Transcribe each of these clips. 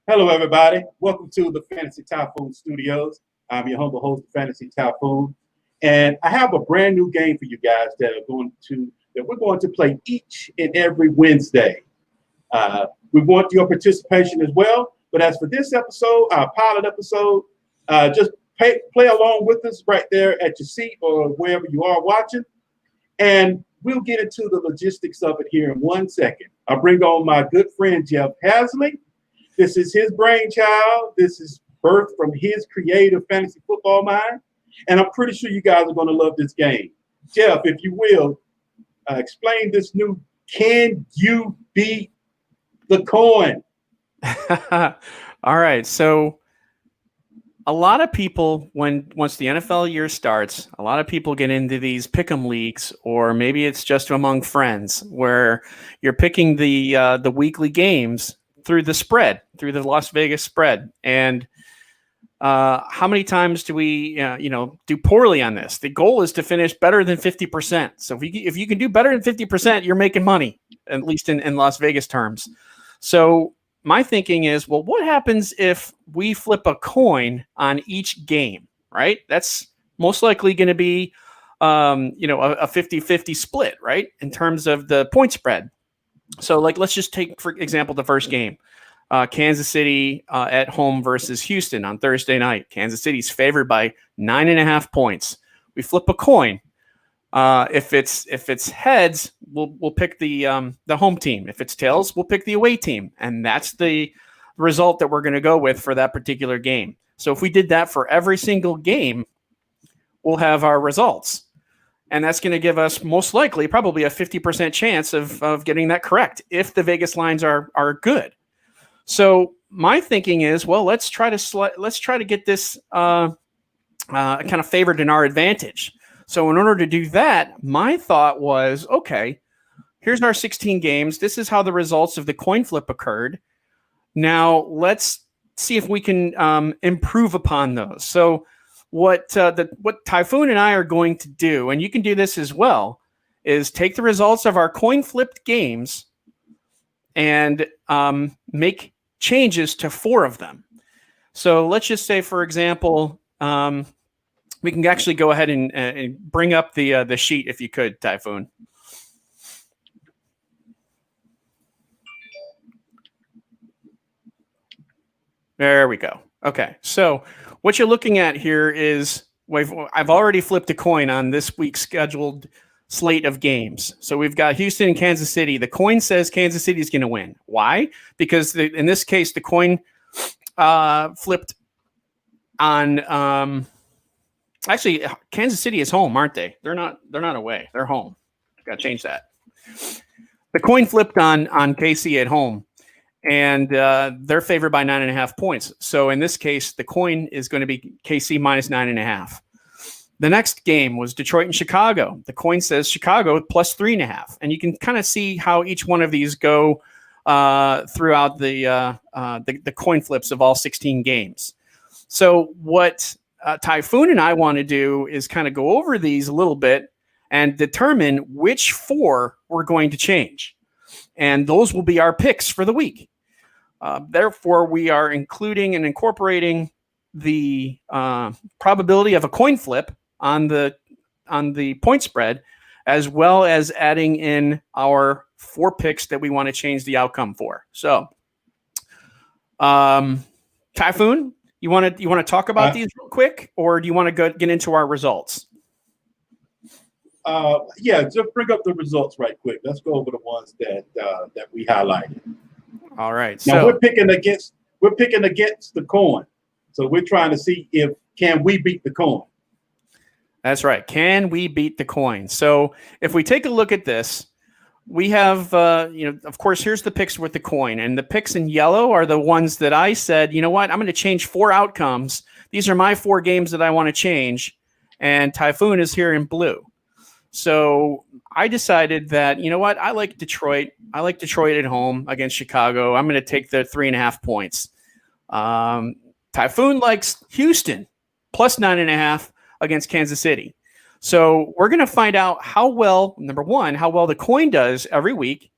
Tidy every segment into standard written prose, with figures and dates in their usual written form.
Hello, everybody. Welcome to the Fantasy Typhoon Studios. I'm your humble host, Fantasy Typhoon, and I have a brand new game for you guys that we're going to play each and every Wednesday. We want your participation as well. But as for this episode, our pilot episode, just play along with us right there at your seat or wherever you are watching, and we'll get into the logistics of it here in 1 second. I'll bring on my good friend Jeff Haseley. This is his brainchild. This is birthed from his creative fantasy football mind. And I'm pretty sure you guys are going to love this game. Jeff, if you will, explain this new Can You Beat the Coin? All right. So a lot of people, once the NFL year starts, a lot of people get into these pick'em leagues, or maybe it's just among friends where you're picking the weekly games through the spread, through the Las Vegas spread. And how many times do we, do poorly on this? The goal is to finish better than 50%. So if you can do better than 50%, you're making money, at least in Las Vegas terms. So my thinking is, well, what happens if we flip a coin on each game, right? That's most likely going to be, a 50-50 split, right? In terms of the point spread. So, let's just take, for example, the first game, Kansas City at home versus Houston on Thursday night. Kansas City's favored by 9.5 points. We flip a coin. If it's heads, we'll pick the home team. If it's tails, we'll pick the away team, and that's the result that we're going to go with for that particular game. So, if we did that for every single game, we'll have our results. And that's going to give us most likely probably a 50% chance of getting that correct if the Vegas lines are good. So my thinking is, well, let's try to get this kind of favored in our advantage. So in order to do that, my thought was, okay, here's our 16 games. This is how the results of the coin flip occurred. Now let's see if we can improve upon those. So what Typhoon and I are going to do, and you can do this as well, is take the results of our coin flipped games and make changes to 4 of them. So let's just say, for example, we can actually go ahead and bring up the sheet if you could, Typhoon. There we go. Okay, so what you're looking at here is I've already flipped a coin on this week's scheduled slate of games. So we've got Houston and Kansas City. The coin says Kansas City is going to win. Why? Because in this case, the coin flipped on. Actually, Kansas City is home, aren't they? They're not away. They're home. Got to change that. The coin flipped on KC at home. And they're favored by 9.5 points. So in this case, the coin is going to be KC minus 9.5. The next game was Detroit and Chicago. The coin says Chicago plus 3.5. And you can kind of see how each one of these go throughout the coin flips of all 16 games. So what Typhoon and I want to do is kind of go over these a little bit and determine which 4 we're going to change. And those will be our picks for the week. Therefore, we are including and incorporating the probability of a coin flip on the point spread, as well as adding in our 4 picks that we want to change the outcome for. So, Typhoon, you want to talk about these real quick, or do you want to get into our results? Yeah, just bring up the results right quick. Let's go over the ones that we highlighted. All right. Now we're picking against the coin. So we're trying to see can we beat the coin? That's right. Can we beat the coin? So if we take a look at this, we have, of course, here's the picks with the coin. And the picks in yellow are the ones that I said, you know what, I'm going to change 4 outcomes. These are my 4 games that I want to change. And Typhoon is here in blue. So I decided that, you know what, I like Detroit. I like Detroit at home against Chicago. I'm going to take the 3.5 points. Typhoon likes Houston plus 9.5 against Kansas City. So we're going to find out how well the coin does every week,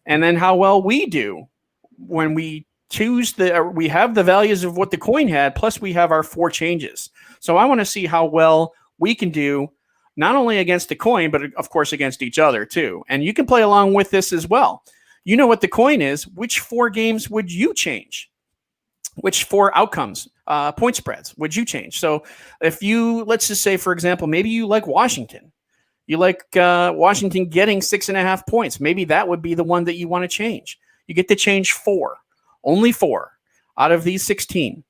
and then how well we do when we we have the values of what the coin had, plus we have our 4 changes. So I want to see how well we can do, not only against the coin, but of course against each other too. And you can play along with this as well. You know what the coin is. Which 4 games would you change? Which 4 outcomes, point spreads would you change? So if you, let's just say, for example, maybe you like Washington. You like Washington getting 6.5 points. Maybe that would be the one that you want to change. You get to change 4, only 4 out of these 16.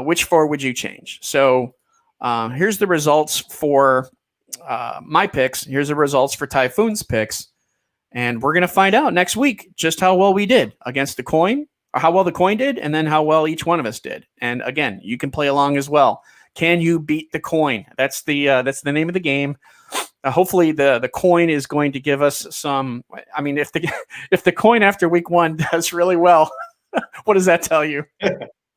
Which 4 would you change? So here's the results for my picks. Here's the results for Typhoon's picks. And we're going to find out next week just how well we did against the coin, or how well the coin did, and then how well each one of us did. And again, you can play along as well. Can you beat the coin? That's the name of the game. Hopefully the coin is going to give us some. I mean, if the coin after week 1 does really well, what does that tell you?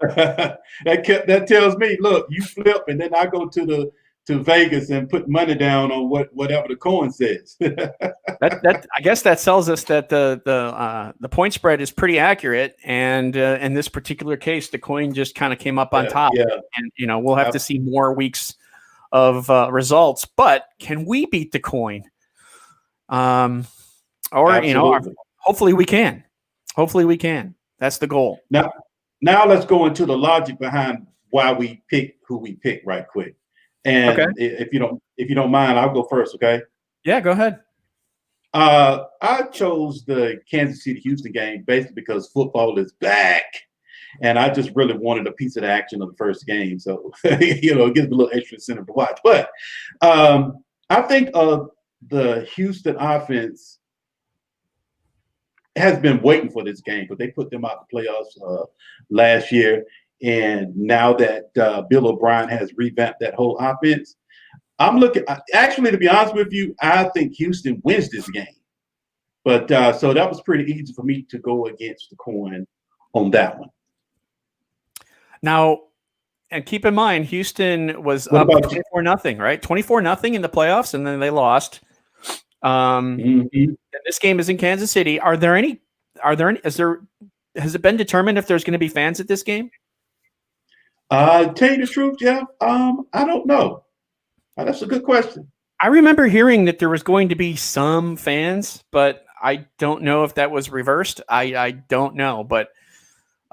that tells me, look, you flip, and then I go to Vegas and put money down on whatever the coin says. that I guess that tells us that the point spread is pretty accurate, and in this particular case, the coin just kind of came up on top. Yeah. And we'll have to see more weeks of results. But can we beat the coin? Hopefully we can. Hopefully we can. That's the goal. Now let's go into the logic behind why we pick who we pick right quick. And okay. if you don't mind, I'll go first, okay? Yeah, go ahead. I chose the Kansas City-Houston game basically because football is back, and I just really wanted a piece of the action of the first game. So it gives me a little extra incentive to watch. But I think the Houston offense has been waiting for this game, but they put them out the playoffs last year. And now that Bill O'Brien has revamped that whole offense, I'm looking – actually, to be honest with you, I think Houston wins this game. But so that was pretty easy for me to go against the coin on that one. Now, and keep in mind, Houston was up 24-0, right? 24-0 in the playoffs, and then they lost. This game is in Kansas City. Has it been determined if there's going to be fans at this game? Tell you the truth, Jeff, I don't know. That's a good question. I remember hearing that there was going to be some fans, but I don't know if that was reversed. I don't know, but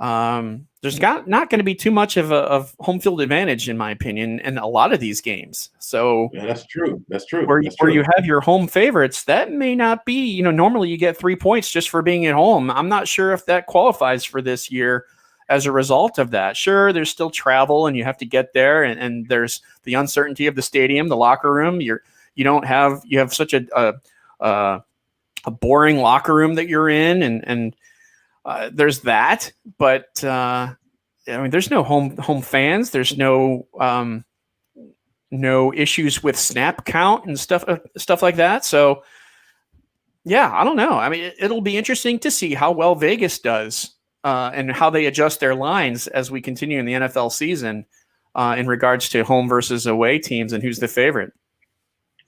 there's not going to be too much of home field advantage, in my opinion, in a lot of these games. So yeah, that's true. That's true. Where you have your home favorites, that may not be. Normally you get 3 points just for being at home. I'm not sure if that qualifies for this year as a result of that. Sure, there's still travel and you have to get there, and there's the uncertainty of the stadium, the locker room. You have such a boring locker room that you're in, and there's that. But there's no home fans. There's no issues with snap count and stuff like that. So yeah, I don't know. I mean, it'll be interesting to see how well Vegas does. And how they adjust their lines as we continue in the NFL season in regards to home versus away teams and who's the favorite.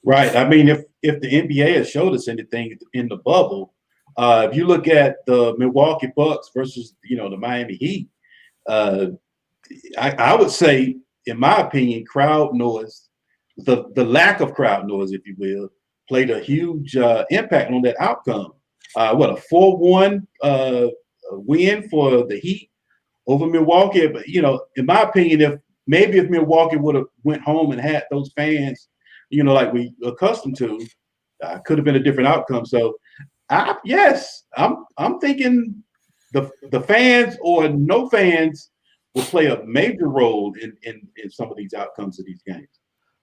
Right. I mean, if the NBA has showed us anything in the bubble, if you look at the Milwaukee Bucks versus the Miami Heat, I would say, in my opinion, crowd noise, the lack of crowd noise, if you will, played a huge impact on that outcome. A 4-1 win for the Heat over Milwaukee. But in my opinion, if Milwaukee would have went home and had those fans, like we accustomed to, could have been a different outcome. So I'm thinking the fans or no fans will play a major role in some of these outcomes of these games.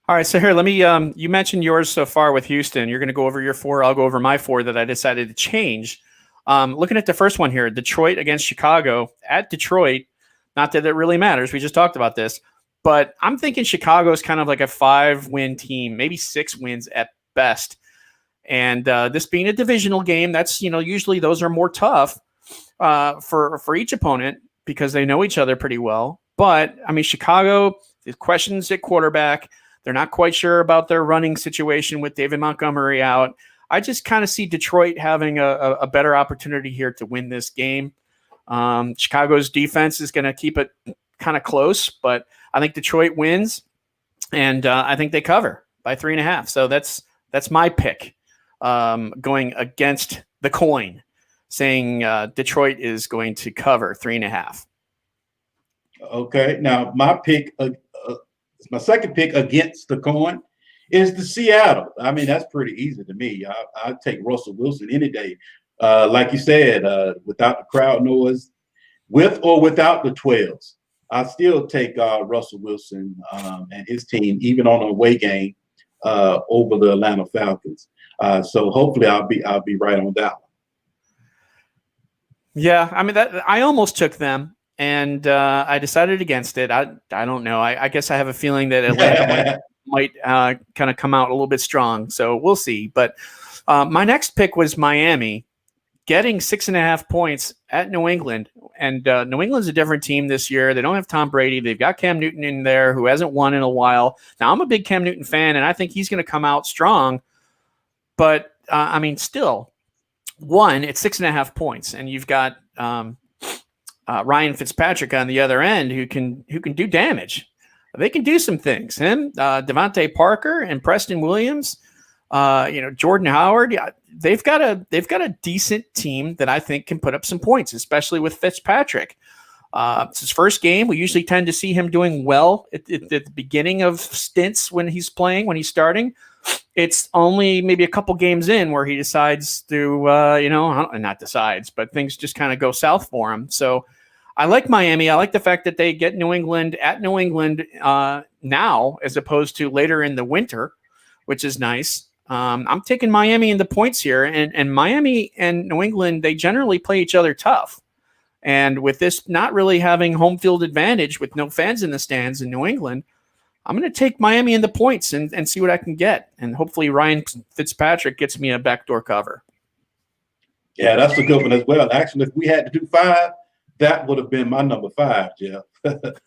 All right, so here, let me. You mentioned yours so far with Houston. You're going to go over your 4. I'll go over my 4 that I decided to change. Looking at the first one here, Detroit against Chicago at Detroit. Not that it really matters. We just talked about this. But I'm thinking Chicago is kind of like a 5-win team, maybe 6 wins at best. And this being a divisional game, that's, usually those are more tough for each opponent because they know each other pretty well. But, I mean, Chicago, the questions at quarterback, they're not quite sure about their running situation with David Montgomery out. I just kind of see Detroit having a better opportunity here to win this game. Chicago's defense is going to keep it kind of close, but I think Detroit wins, and I think they cover by 3.5. So that's my pick, going against the coin, saying Detroit is going to cover 3.5. Okay, now my pick, my second pick against the coin is the Seattle. I mean, that's pretty easy to me. I'd take Russell Wilson any day. Like you said, without the crowd noise, with or without the 12s, I still take Russell Wilson and his team, even on a away game, over the Atlanta Falcons. So hopefully I'll be right on that one. Yeah, I mean, I almost took them, and I decided against it. I don't know. I guess I have a feeling that Atlanta might kind of come out a little bit strong. So we'll see. But my next pick was Miami, getting 6.5 points at New England. And New England's a different team this year. They don't have Tom Brady. They've got Cam Newton in there, who hasn't won in a while. Now, I'm a big Cam Newton fan, and I think he's going to come out strong. But, I mean, still, it's 6.5 points. And you've got Ryan Fitzpatrick on the other end who can do damage. They can do some things. Him, Devontae Parker, and Preston Williams, Jordan Howard. Yeah, they've got a decent team that I think can put up some points, especially with Fitzpatrick. It's his first game. We usually tend to see him doing well at the beginning of stints when he's starting. It's only maybe a couple games in where he decides to, not decides, but things just kind of go south for him. So I like Miami. I like the fact that they get New England at New England now, as opposed to later in the winter, which is nice. I'm taking Miami in the points here, and Miami and New England, they generally play each other tough. And with this not really having home field advantage with no fans in the stands in New England, I'm going to take Miami in the points and see what I can get. And hopefully Ryan Fitzpatrick gets me a backdoor cover. Yeah, that's a good one as well. Actually, if we had to do 5, that would have been my number 5, Jeff.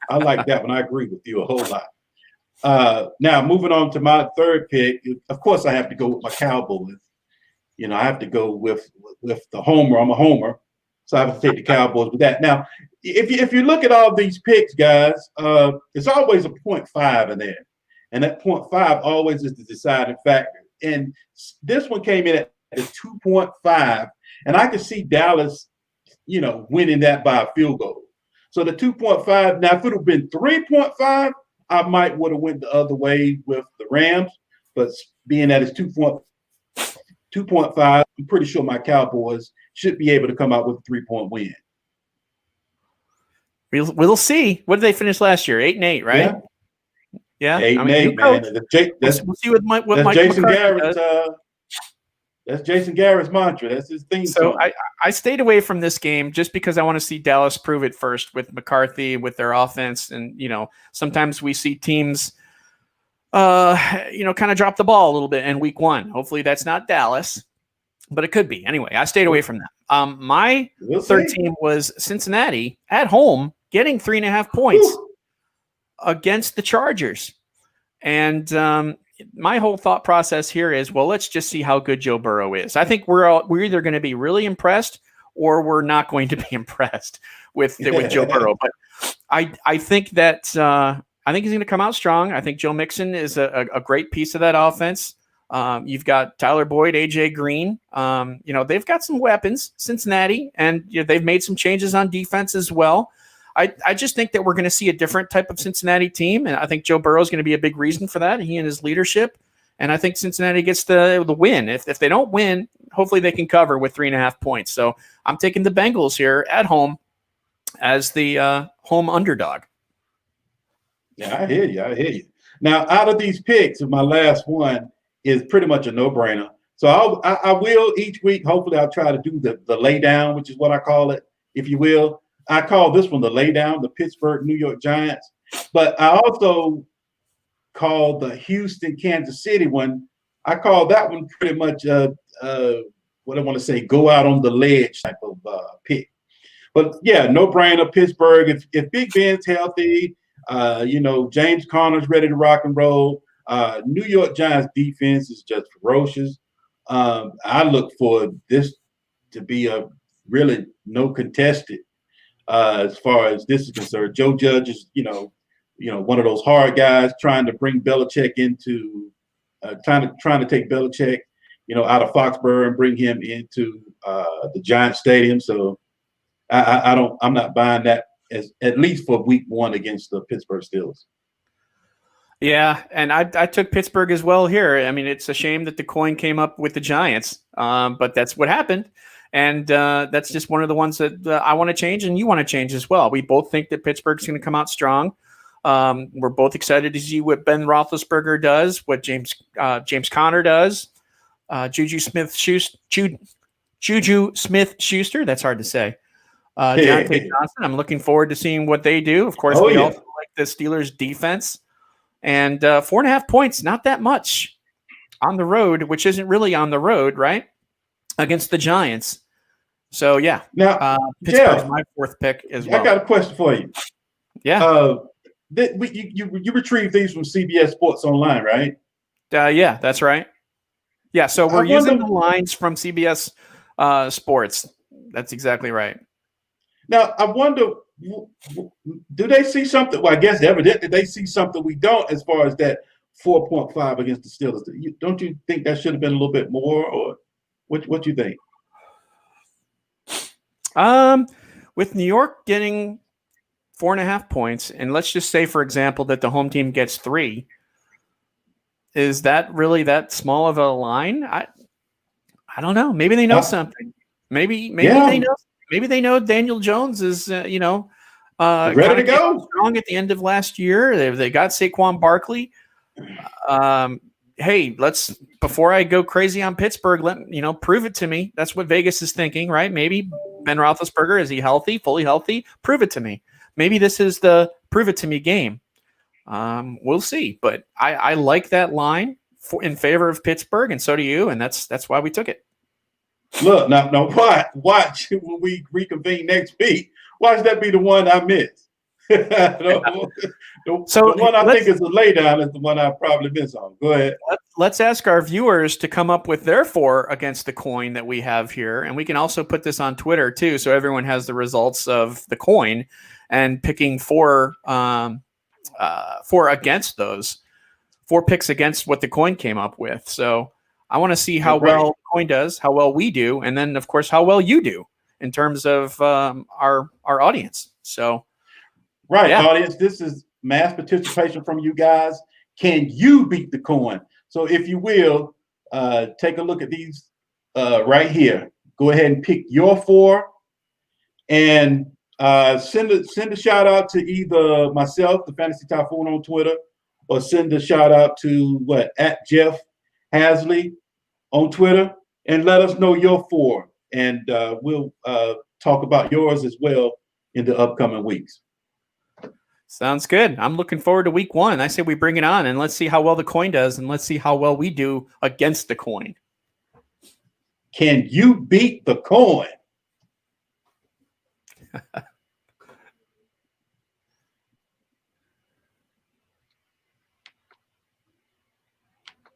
I like that one. I agree with you a whole lot. Now, moving on to my third pick, of course, I have to go with my Cowboys. I have to go with the homer. I'm a homer, so I have to take the Cowboys with that. Now, if you look at all these picks, guys, there's always a 0.5 in there, and that 0.5 always is the deciding factor. And this one came in at a 2.5, and I could see Dallas, winning that by a field goal. So the 2.5. Now, if it would have been 3.5, I might would have went the other way with the Rams, but being that it's 2.5, I'm pretty sure my Cowboys should be able to come out with a 3-point win. We'll see. What did they finish last year? 8-8, right? Yeah. 8-8, man. We'll see what Mike Jason Garrett's. That's Jason Garrett's mantra. That's his theme. So I stayed away from this game just because I want to see Dallas prove it first with McCarthy, with their offense. And, sometimes we see teams, kind of drop the ball a little bit in week 1. Hopefully that's not Dallas, but it could be. Anyway, I stayed away from that. My third team was Cincinnati at home, getting 3.5 points against the Chargers. And my whole thought process here is, well, let's just see how good Joe Burrow is. I think we're either going to be really impressed or we're not going to be impressed with Joe Burrow. But I think that I think he's going to come out strong. I think Joe Mixon is a great piece of that offense. You've got Tyler Boyd, AJ Green. They've got some weapons, Cincinnati, and they've made some changes on defense as well. I just think that we're going to see a different type of Cincinnati team, and I think Joe Burrow is going to be a big reason for that, he and his leadership. And I think Cincinnati gets the win. If they don't win, hopefully they can cover with 3.5 points. So I'm taking the Bengals here at home as the home underdog. Yeah, I hear you. Now, out of these picks, my last one is pretty much a no-brainer. So I will each week, hopefully I'll try to do the lay down, which is what I call it, if you will. I call this one the lay down, the Pittsburgh New York Giants. But I also call the Houston Kansas City one. I call that one pretty much what I want to say, go out on the ledge type of pick. But yeah, no brainer, Pittsburgh. If Big Ben's healthy, James Conner's ready to rock and roll. New York Giants defense is just ferocious. I look for this to be a really no contested as far as this is concerned. Joe Judge is, one of those hard guys trying to bring Belichick into, trying to take Belichick, out of Foxborough and bring him into the Giant Stadium. So I'm not buying that at least for week 1 against the Pittsburgh Steelers. Yeah, and I took Pittsburgh as well here. I mean, it's a shame that the coin came up with the Giants, but that's what happened. And that's just one of the ones that I want to change and you want to change as well. We both think that Pittsburgh's going to come out strong. We're both excited to see what Ben Roethlisberger does, what James Conner does, Juju Smith-Schuster. That's hard to say. Deontay Johnson. I'm looking forward to seeing what they do. Of course, we also like the Steelers' defense. And 4.5 points, not that much on the road, which isn't really on the road, right? Against the Giants. So, yeah. Now, Pittsburgh's Jeff, my 4th pick as well. I got a question for you. Yeah. You retrieve these from CBS Sports Online, right? Yeah, that's right. Yeah, so we're using the lines from CBS Sports. That's exactly right. Now, I wonder, do they see something? Well, I guess evidently they see something we don't as far as that 4.5 against the Steelers. Don't you think that should have been a little bit more, or what do you think? With New York getting 4.5 points, and let's just say, for example, that the home team gets 3, is that really that small of a line? I don't know. Maybe they know something. Maybe they know. Maybe they know Daniel Jones is, ready to go strong at the end of last year. They got Saquon Barkley. Hey, before I go crazy on Pittsburgh, prove it to me. That's what Vegas is thinking, right? Maybe Ben Roethlisberger, is he healthy, fully healthy? Prove it to me. Maybe this is the prove it to me game. We'll see. But I like that line in favor of Pittsburgh, and so do you, and that's why we took it. Look, now watch when we reconvene next week. Watch that be the one I miss. The one I think is a laydown is the one I probably miss on. Go ahead. Let's ask our viewers to come up with their 4 against the coin that we have here, and we can also put this on Twitter too, so everyone has the results of the coin and picking 4 against those 4 picks against what the coin came up with. So I want to see how well the coin does, how well we do, and then, of course, how well you do in terms of our audience. So, audience, this is mass participation from you guys. Can you beat the coin? So if you will, take a look at these right here. Go ahead and pick your 4 and send a shout out to either myself, the Fantasy Typhoon on Twitter, or send a shout out to at Jeff Haseley on Twitter, and let us know your 4, and we'll talk about yours as well in the upcoming weeks. Sounds good. I'm looking forward to week 1. I say we bring it on, and let's see how well the coin does, and let's see how well we do against the coin. Can you beat the coin?